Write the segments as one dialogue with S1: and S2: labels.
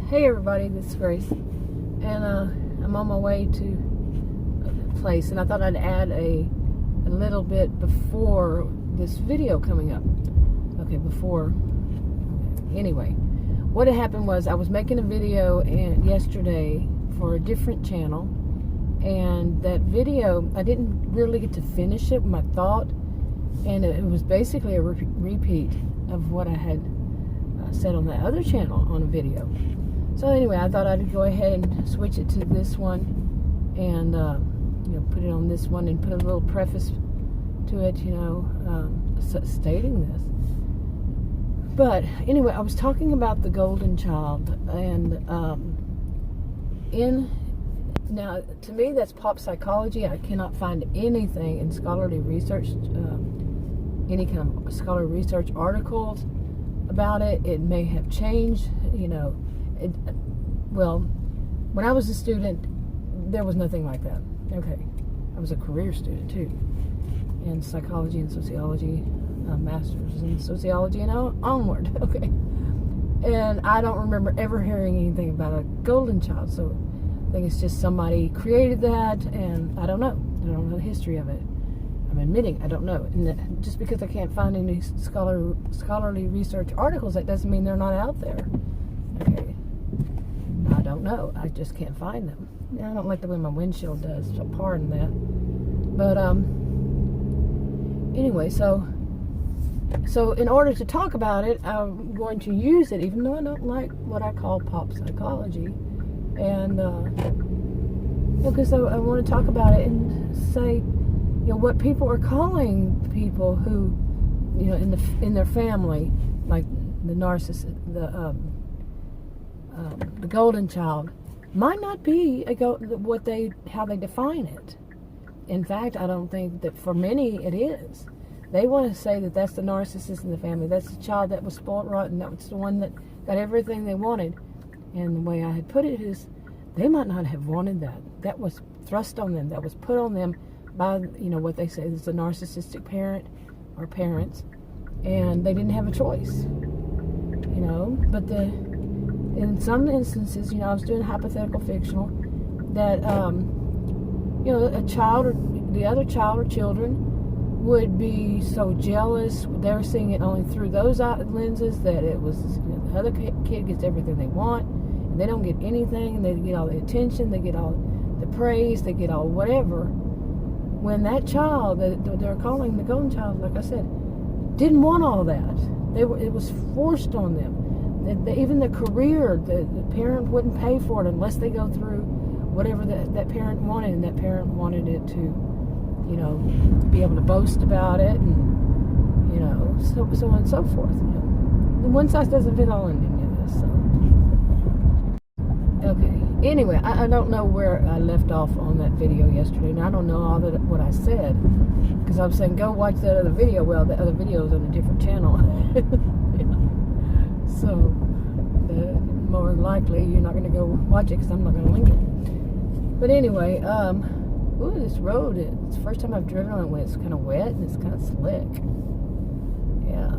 S1: Hey everybody, this is Grace, and I'm on my way to a place, and I thought I'd add a little bit before this video coming up. Okay, before. Anyway, what had happened was I was making a video yesterday for a different channel, and that video, I didn't really get to finish it, my thought, and it was basically a repeat of what I had said on that other channel on a video. So anyway, I thought I'd go ahead and switch it to this one, and put it on this one, and put a little preface to it, stating this. But anyway, I was talking about the golden child, and now to me that's pop psychology. I cannot find anything in scholarly research, any kind of scholarly research articles about it. It may have changed, when I was a student, there was nothing like that. Okay, I was a career student too, in psychology and sociology, masters in sociology and onward. Okay, and I don't remember ever hearing anything about a golden child. So I think it's just somebody created that, and I don't know. I don't know the history of it. I'm admitting I don't know. And just because I can't find any scholarly research articles, that doesn't mean they're not out there. Okay, I don't know. I just can't find them. I don't like the way my windshield does, so pardon that. But anyway, so in order to talk about it, I'm going to use it, even though I don't like what I call pop psychology, and because I want to talk about it and say, what people are calling people who, in their family, like the narcissist, the golden child, might not be how they define it. In fact, I don't think that for many it is. They want to say that that's the narcissist in the family. That's the child that was spoiled rotten. That was the one that got everything they wanted. And the way I had put it is, they might not have wanted that. That was thrust on them. That was put on them by, what they say is a narcissistic parent or parents. And they didn't have a choice. But in some instances, I was doing hypothetical fictional, that, a child or the other child or children would be so jealous. They're seeing it only through those lenses, that it was, the other kid gets everything they want, and they don't get anything, and they get all the attention, they get all the praise, they get all whatever. When that child, that they're calling the golden child, like I said, didn't want all that. It was forced on them. Even the career, the parent wouldn't pay for it unless they go through whatever that parent wanted, and that parent wanted it to, be able to boast about it, and, so on and so forth. And one size doesn't fit all in any of this, so. Okay, anyway, I don't know where I left off on that video yesterday, and I don't know all what I said, because I was saying, go watch that other video. Well, the other video is on a different channel. So, more likely, you're not going to go watch it, because I'm not going to link it. But anyway, this road, it's the first time I've driven on it when it's kind of wet and it's kind of slick. Yeah.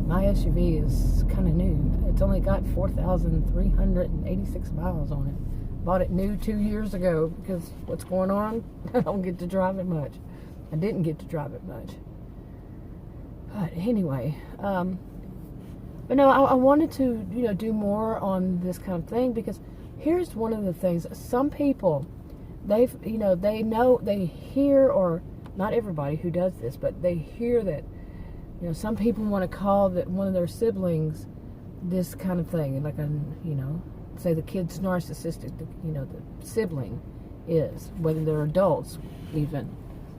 S1: My SUV is kind of new. It's only got 4,386 miles on it. Bought it new 2 years ago, because what's going on? I don't get to drive it much. I didn't get to drive it much. But anyway, but no, I wanted to, do more on this kind of thing, because here's one of the things. Some people, they hear, or not everybody who does this, but they hear that, some people want to call one of their siblings this kind of thing, like say the kid's narcissistic, the sibling is, whether they're adults even,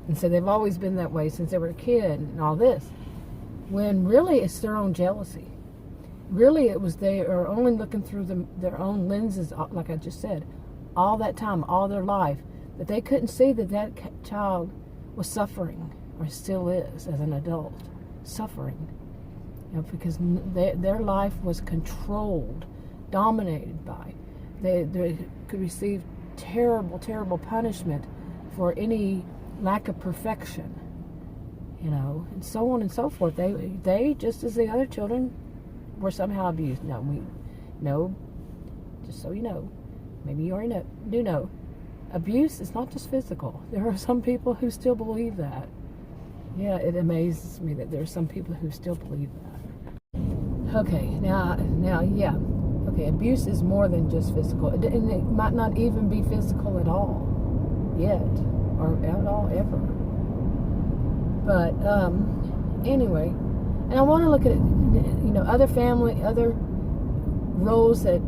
S1: and so they've always been that way since they were a kid and all this, when really it's their own jealousy. Really, it was they are only looking through their own lenses, like I just said, all that time, all their life, that they couldn't see that child was suffering, or still is as an adult, suffering, because their life was controlled, dominated by. They could receive terrible, terrible punishment for any lack of perfection, and so on and so forth. They just as the other children were somehow abused. No, just so you know, maybe you already do know, abuse is not just physical. There are some people who still believe that. Yeah, it amazes me that there are some people who still believe that. Okay, now, yeah. Okay, abuse is more than just physical. And it might not even be physical at all, yet, or at all, ever. But, anyway, and I want to look at, other roles that,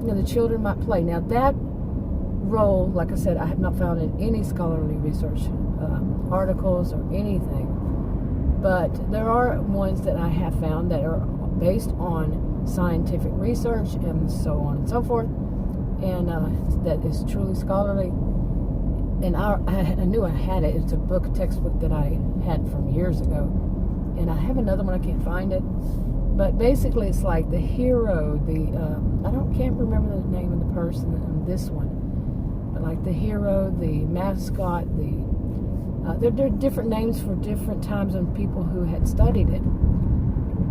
S1: the children might play. Now, that role, like I said, I have not found in any scholarly research, articles or anything. But there are ones that I have found that are based on scientific research and so on and so forth, and that is truly scholarly. And I knew I had it. It's a textbook that I had from years ago, and I have another one. I can't find it, but basically it's like the hero, can't remember the name of the person in this one, but like the hero, the mascot, there are different names for different times of people who had studied it,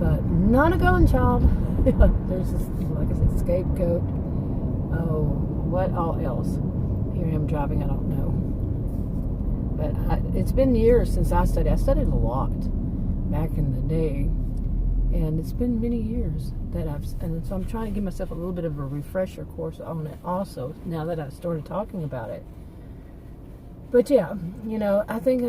S1: but not a golden child. There's this, like I said, scapegoat. Oh, what all else? Here I am driving, I don't know. But it's been years since I studied. I studied a lot back in the day, and it's been many years that and so I'm trying to give myself a little bit of a refresher course on it also, now that I've started talking about it. But yeah, I think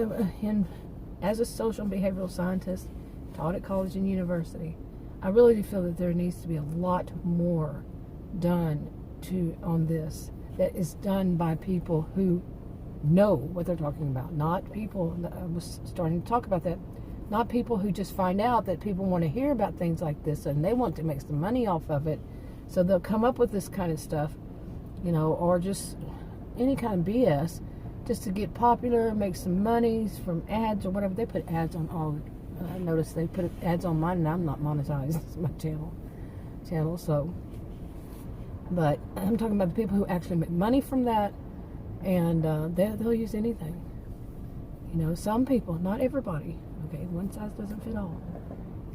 S1: as a social and behavioral scientist, taught at college and university, I really do feel that there needs to be a lot more done on this, that is done by people who know what they're talking about, not people, I was starting to talk about that, not people who just find out that people want to hear about things like this and they want to make some money off of it, so they'll come up with this kind of stuff, or just any kind of BS just to get popular, make some money from ads or whatever. They put ads on all. I noticed they put ads on mine, and I'm not monetized. It's my channel. So, but I'm talking about the people who actually make money from that, and they'll use anything. Some people, not everybody. Okay, one size doesn't fit all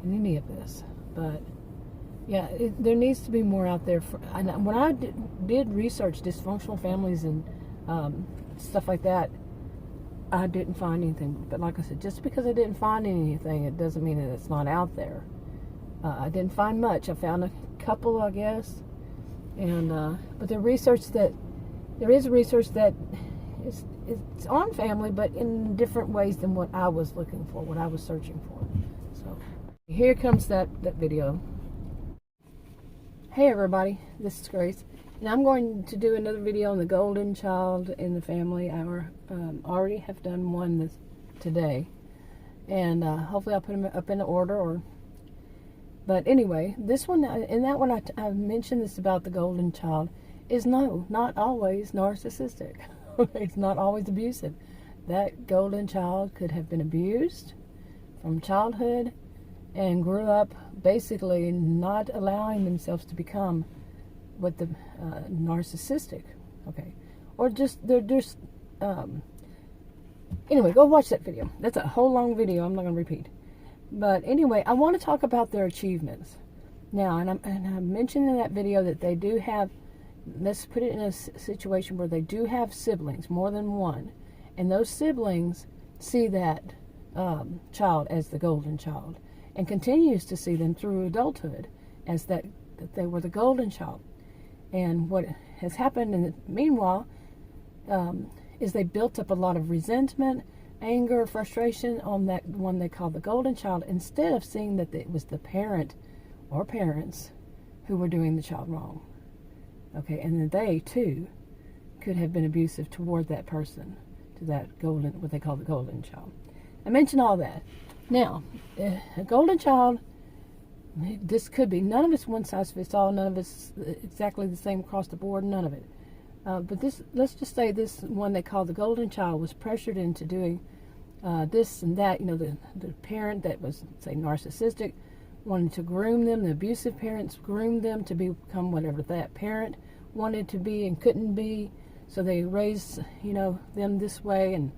S1: in any of this. But yeah, there needs to be more out there. And when I did research dysfunctional families and stuff like that, I didn't find anything. But like I said, just because I didn't find anything, it doesn't mean that it's not out there. I didn't find much. I found a couple, I guess. And but there is research that it's on family, but in different ways than what I was looking for, what I was searching for. So here comes that video. Hey everybody, this is Grace. And I'm going to do another video on the golden child in the family. I already have done one today, and hopefully I'll put them up in order. But anyway, this one, in that one, I mentioned this about the golden child is not always narcissistic. It's not always abusive. That golden child could have been abused from childhood and grew up basically not allowing themselves to become what the narcissistic, okay, or they're just anyway, go watch that video. That's a whole long video. I'm not going to repeat. But anyway, I want to talk about their achievements now, and I mentioned in that video that they do have. Let's put it in a situation where they do have siblings, more than one, and those siblings see that child as the golden child, and continues to see them through adulthood as that they were the golden child. And what has happened in the meanwhile is they built up a lot of resentment, anger, frustration on that one they call the golden child, instead of seeing that it was the parent or parents who were doing the child wrong. Okay, and then they too could have been abusive toward that person, to that what they call the golden child. I mentioned all that. Now, a golden child, this could be, none of it's one size fits all, none of it's exactly the same across the board, none of it. But let's just say this one they call the golden child was pressured into doing this and that. The parent that was, say, narcissistic wanted to groom them. The abusive parents groomed them to become whatever that parent wanted to be and couldn't be. So they raised, them this way, and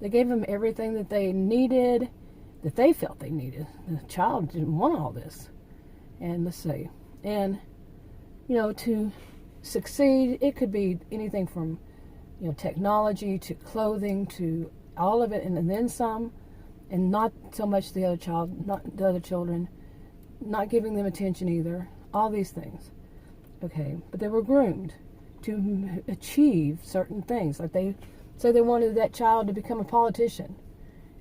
S1: they gave them everything that they needed, that they felt they needed. The child didn't want all this. And let's see. And to succeed. It could be anything from, technology to clothing to all of it, and then some, and not so much the other child, not the other children, not giving them attention either. All these things, okay. But they were groomed to achieve certain things. Like they say they wanted that child to become a politician,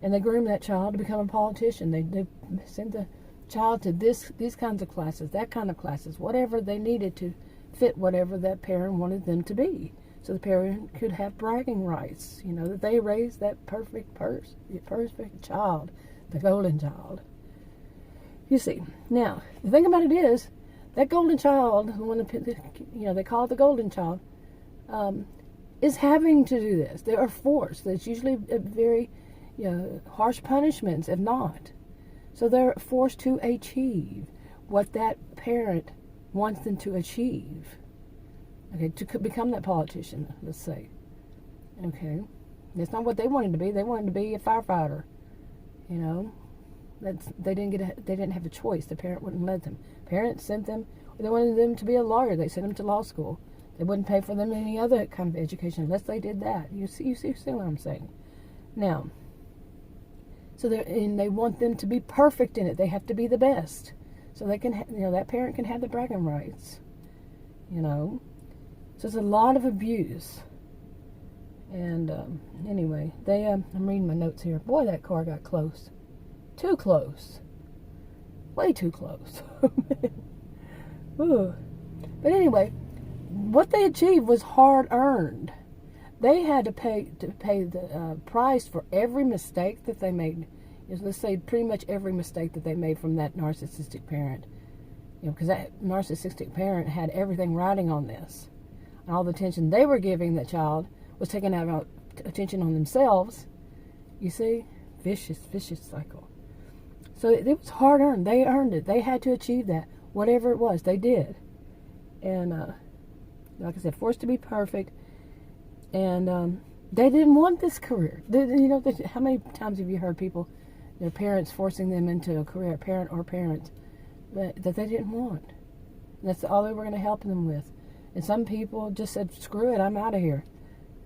S1: and they groomed that child to become a politician. They sent the child to these kinds of classes, that kind of classes, whatever they needed to fit whatever that parent wanted them to be. So the parent could have bragging rights, that they raised that perfect child, the golden child. You see, now, the thing about it is, that golden child, the one they call it the golden child, is having to do this. They are forced. There's usually a very harsh punishments, if not. So they're forced to achieve what that parent wants them to achieve. Okay, to become that politician, let's say. Okay, that's not what they wanted to be. They wanted to be a firefighter. They didn't have a choice. The parent wouldn't let them. Parents sent them. They wanted them to be a lawyer. They sent them to law school. They wouldn't pay for them any other kind of education unless they did that. You see what I'm saying? Now, so they want them to be perfect in it. They have to be the best, so they can. That parent can have the bragging rights. So it's a lot of abuse. And anyway, I'm reading my notes here. Boy, that car got close. Too close. Way too close. Ooh. But anyway, what they achieved was hard earned. They had to pay the price for every mistake that they made. Let's say pretty much every mistake that they made from that narcissistic parent. Because that narcissistic parent had everything riding on this. And all the attention they were giving that child was taking out attention on themselves. You see? Vicious cycle. So it was hard earned. They earned it. They had to achieve that. Whatever it was, they did. And like I said, forced to be perfect. And they didn't want this career. How many times have you heard people, their parents forcing them into a career, parent or parents, that they didn't want? And that's all they were going to help them with. And some people just said, screw it, I'm out of here.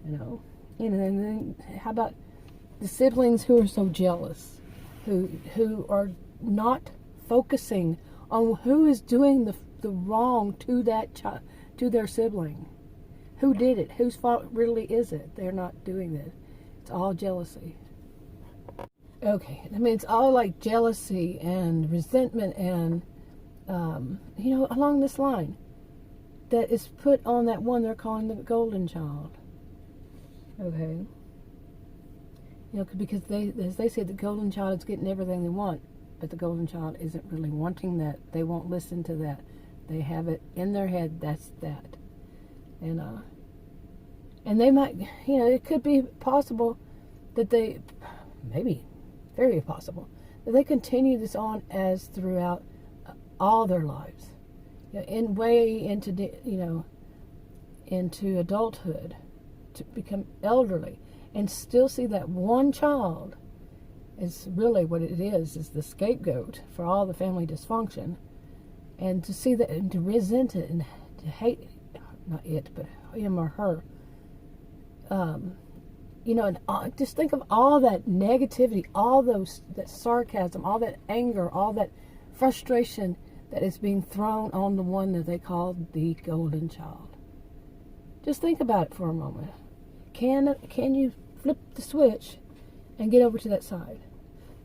S1: And then how about the siblings who are so jealous, who are not focusing on who is doing the wrong to that child, to their sibling? Who did it? Whose fault really is it? They're not doing that. It's all jealousy. Okay, it's all like jealousy and resentment and along this line that is put on that one they're calling the golden child. Okay. Because as they say, the golden child is getting everything they want, but the golden child isn't really wanting that. They won't listen to that. They have it in their head, that's that. And they might, it could be possible that maybe very possible, that they continue this on as throughout all their lives, into adulthood, to become elderly, and still see that one child is really what it is the scapegoat for all the family dysfunction, and to see that and to resent it and to hate, not it, but him or her. And just think of all that negativity, all that sarcasm, all that anger, all that frustration that is being thrown on the one that they call the golden child. Just think about it for a moment. Can you flip the switch and get over to that side?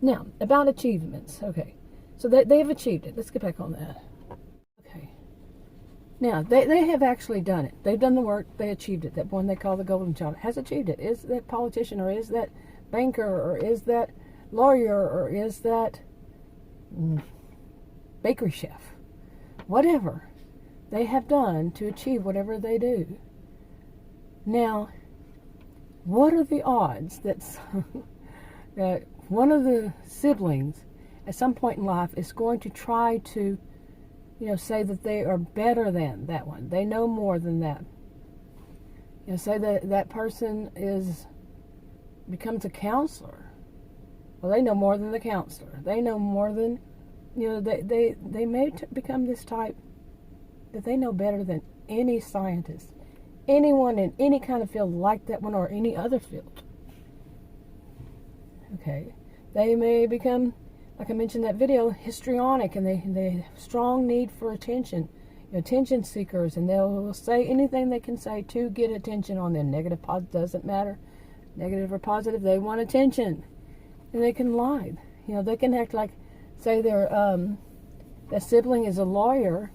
S1: Now, about achievements. Okay, so they have achieved it. Let's get back on that. Okay. Now, they have actually done it. They've done the work. They achieved it. That one they call the golden child has achieved it. Is that politician, or is that banker, or is that lawyer, or is that bakery chef? Whatever they have done to achieve whatever they do. Now, what are the odds that that one of the siblings at some point in life is going to try to say that they are better than that one? They know more than that. Say that person becomes a counselor. Well, they know more than the counselor. They know more than, they may become this type that they know better than any scientist, anyone in any kind of field like that one or any other field. Okay, they may become, like I mentioned in that video, histrionic, and they have strong need for attention, attention seekers, and they'll say anything they can say to get attention on them. Negative, positive, doesn't matter. Negative or positive, they want attention. And they can lie. They can act like, say their sibling is a lawyer,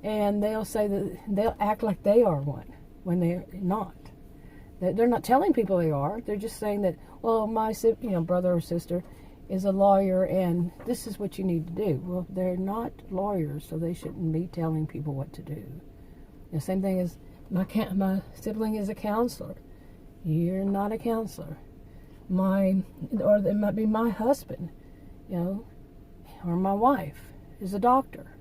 S1: and they'll say that they'll act like they are one when they're not. They're not telling people they are. They're just saying that, well, my brother or sister is a lawyer, and this is what you need to do. Well, they're not lawyers, so they shouldn't be telling people what to do. The same thing as my sibling is a counselor. You're not a counselor. Or it might be my husband, or my wife is a doctor,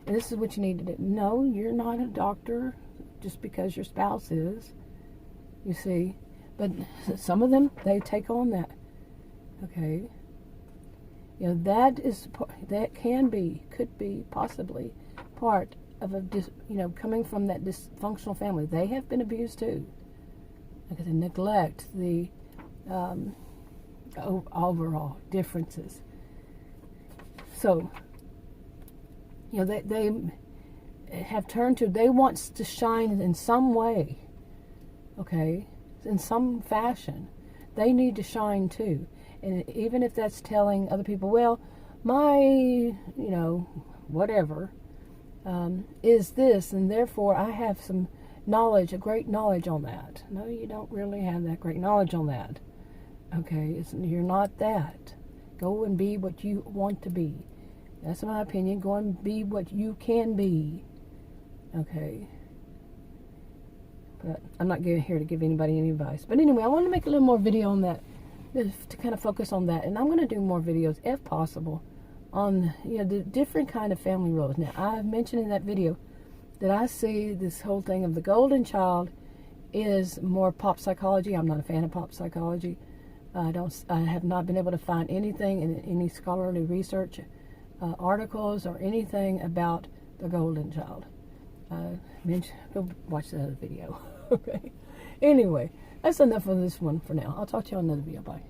S1: and this is what you need to do. No, you're not a doctor just because your spouse is. You see, but some of them, they take on that. Okay. That could be possibly part of coming from that dysfunctional family. They have been abused too. Because the neglect, the overall differences. So, they have turned to, they want to shine in some way. Okay, in some fashion, they need to shine too. And even if that's telling other people, well, my, whatever, is this, and therefore I have some knowledge, a great knowledge on that. No, you don't really have that great knowledge on that. Okay, you're not that. Go and be what you want to be. That's my opinion. Go and be what you can be. Okay. But I'm not here to give anybody any advice. But anyway, I wanted to make a little more video on that, to kind of focus on that. And I'm going to do more videos, if possible, on the different kind of family roles. Now, I've mentioned in that video that I see this whole thing of the golden child is more pop psychology. I'm not a fan of pop psychology. I have not been able to find anything in any scholarly research, articles or anything about the golden child. Go watch the other video. Okay. Anyway, that's enough of this one for now. I'll talk to you on another video. Bye.